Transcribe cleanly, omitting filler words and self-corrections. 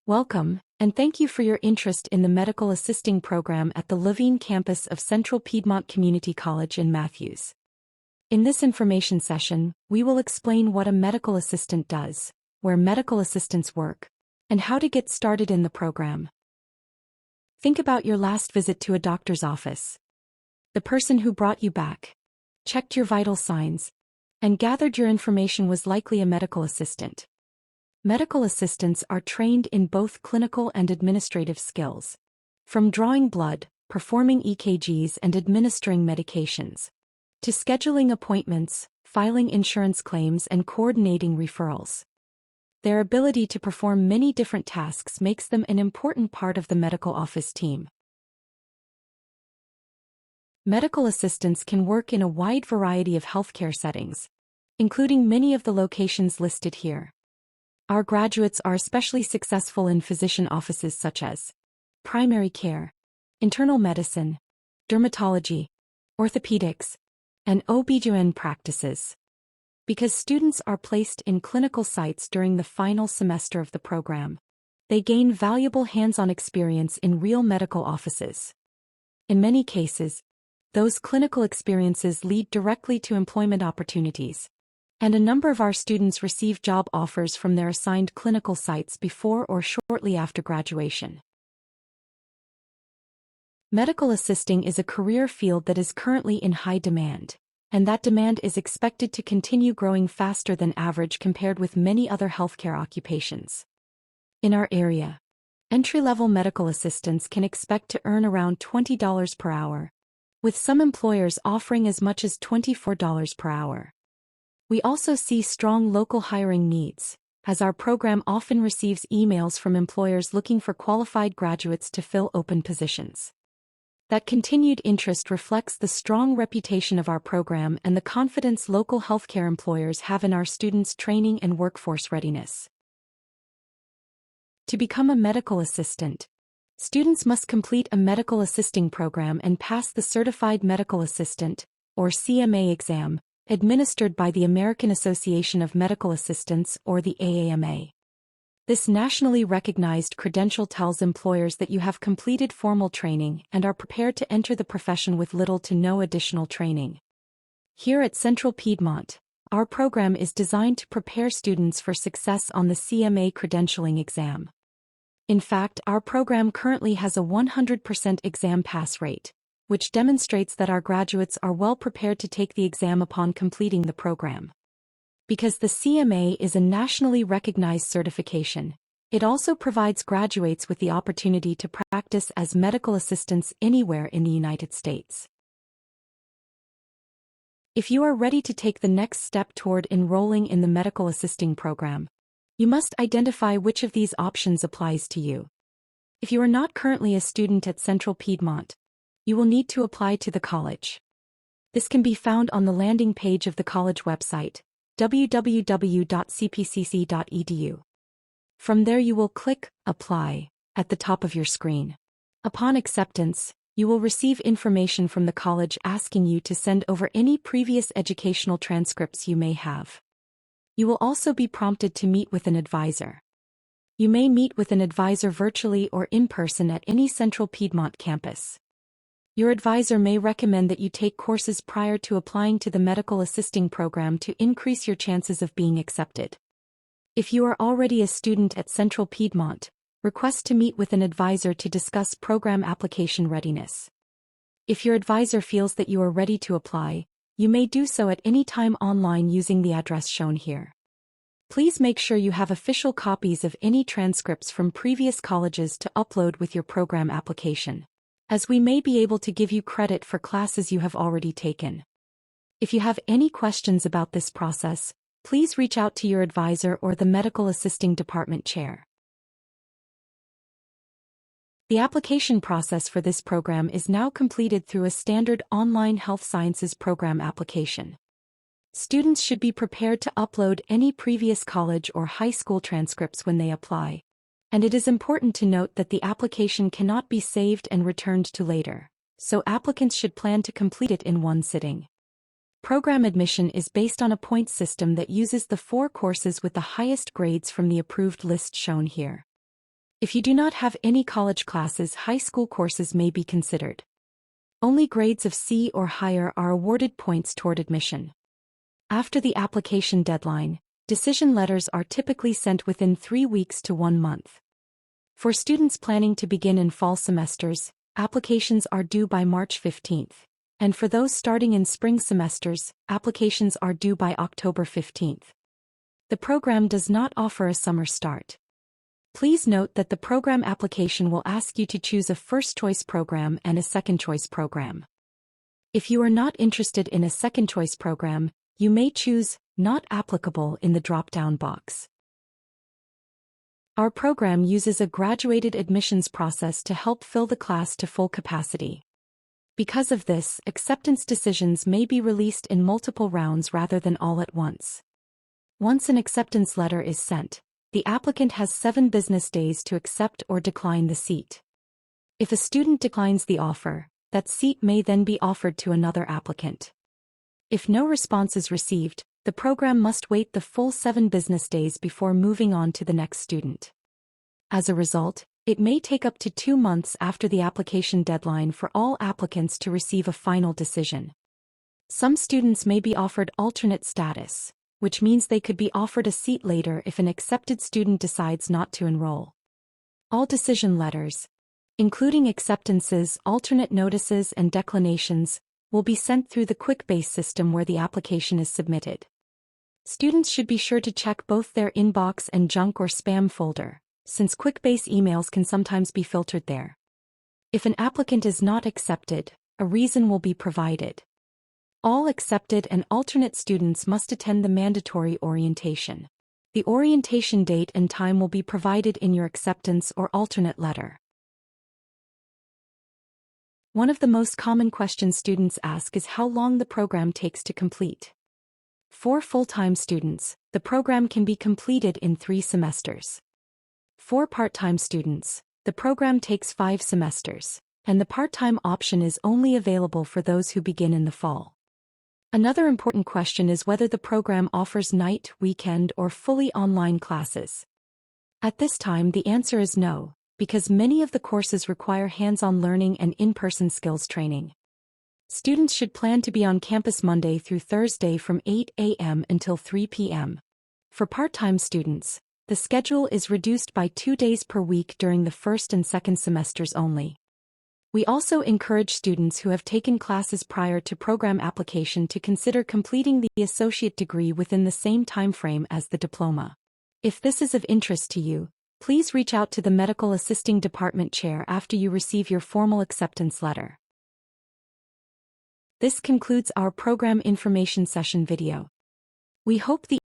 Welcome, and thank you for your interest in the medical assisting program at the Levine campus of Central Piedmont Community College in Matthews. In this information session, we will explain what a medical assistant does, where medical assistants work, and how to get started in the program. Think about your last visit to a doctor's office. The person who brought you back, checked your vital signs, and gathered your information was likely a medical assistant. Medical assistants are trained in both clinical and administrative skills, from drawing blood, performing EKGs and administering medications, to scheduling appointments, filing insurance claims and coordinating referrals. Their ability to perform many different tasks makes them an important part of the medical office team. Medical assistants can work in a wide variety of healthcare settings, including many of the locations listed here. Our graduates are especially successful in physician offices such as primary care, internal medicine, dermatology, orthopedics, and OB/GYN practices. Because students are placed in clinical sites during the final semester of the program, they gain valuable hands-on experience in real medical offices. In many cases, those clinical experiences lead directly to employment opportunities, and a number of our students receive job offers from their assigned clinical sites before or shortly after graduation. Medical assisting is a career field that is currently in high demand, and that demand is expected to continue growing faster than average compared with many other healthcare occupations. In our area, entry-level medical assistants can expect to earn around $20 per hour, with some employers offering as much as $24 per hour. We also see strong local hiring needs, as our program often receives emails from employers looking for qualified graduates to fill open positions. That continued interest reflects the strong reputation of our program and the confidence local healthcare employers have in our students' training and workforce readiness. To become a medical assistant, students must complete a medical assisting program and pass the Certified Medical Assistant, or CMA exam, administered by the American Association of Medical Assistants or the AAMA. This nationally recognized credential tells employers that you have completed formal training and are prepared to enter the profession with little to no additional training. Here at Central Piedmont, our program is designed to prepare students for success on the CMA credentialing exam. In fact, our program currently has a 100% exam pass rate, which demonstrates that our graduates are well prepared to take the exam upon completing the program. Because the CMA is a nationally recognized certification, it also provides graduates with the opportunity to practice as medical assistants anywhere in the United States. If you are ready to take the next step toward enrolling in the medical assisting program, you must identify which of these options applies to you. If you are not currently a student at Central Piedmont, you will need to apply to the college. This can be found on the landing page of the college website, www.cpcc.edu. From there you will click Apply at the top of your screen. Upon acceptance, you will receive information from the college asking you to send over any previous educational transcripts you may have. You will also be prompted to meet with an advisor. You may meet with an advisor virtually or in person at any Central Piedmont campus. Your advisor may recommend that you take courses prior to applying to the medical assisting program to increase your chances of being accepted. If you are already a student at Central Piedmont, request to meet with an advisor to discuss program application readiness. If your advisor feels that you are ready to apply, you may do so at any time online using the address shown here. Please make sure you have official copies of any transcripts from previous colleges to upload with your program application, as we may be able to give you credit for classes you have already taken. If you have any questions about this process, please reach out to your advisor or the medical assisting department chair. The application process for this program is now completed through a standard online health sciences program application. Students should be prepared to upload any previous college or high school transcripts when they apply, and it is important to note that the application cannot be saved and returned to later, so applicants should plan to complete it in one sitting. Program admission is based on a points system that uses the 4 courses with the highest grades from the approved list shown here. If you do not have any college classes, high school courses may be considered. Only grades of C or higher are awarded points toward admission. After the application deadline, decision letters are typically sent within 3 weeks to 1 month. For students planning to begin in fall semesters, applications are due by March 15th, and for those starting in spring semesters, applications are due by October 15th. The program does not offer a summer start. Please note that the program application will ask you to choose a first-choice program and a second-choice program. If you are not interested in a second-choice program, you may choose "Not applicable" in the drop-down box. Our program uses a graduated admissions process to help fill the class to full capacity. Because of this, acceptance decisions may be released in multiple rounds rather than all at once. Once an acceptance letter is sent, the applicant has 7 business days to accept or decline the seat. If a student declines the offer, that seat may then be offered to another applicant. If no response is received, the program must wait the full 7 business days before moving on to the next student. As a result, it may take up to 2 months after the application deadline for all applicants to receive a final decision. Some students may be offered alternate status, which means they could be offered a seat later if an accepted student decides not to enroll. All decision letters, including acceptances, alternate notices, and declinations, will be sent through the QuickBase system where the application is submitted. Students should be sure to check both their inbox and junk or spam folder, since QuickBase emails can sometimes be filtered there. If an applicant is not accepted, a reason will be provided. All accepted and alternate students must attend the mandatory orientation. The orientation date and time will be provided in your acceptance or alternate letter. One of the most common questions students ask is how long the program takes to complete. For full-time students, the program can be completed in 3 semesters. For part-time students, the program takes 5 semesters, and the part-time option is only available for those who begin in the fall. Another important question is whether the program offers night, weekend, or fully online classes. At this time, the answer is no, because many of the courses require hands-on learning and in-person skills training. Students should plan to be on campus Monday through Thursday from 8 a.m. until 3 p.m. For part-time students, the schedule is reduced by 2 days per week during the first and second semesters only. We also encourage students who have taken classes prior to program application to consider completing the associate degree within the same time frame as the diploma. If this is of interest to you, please reach out to the Medical Assisting Department Chair after you receive your formal acceptance letter. This concludes our program information session video. We hope the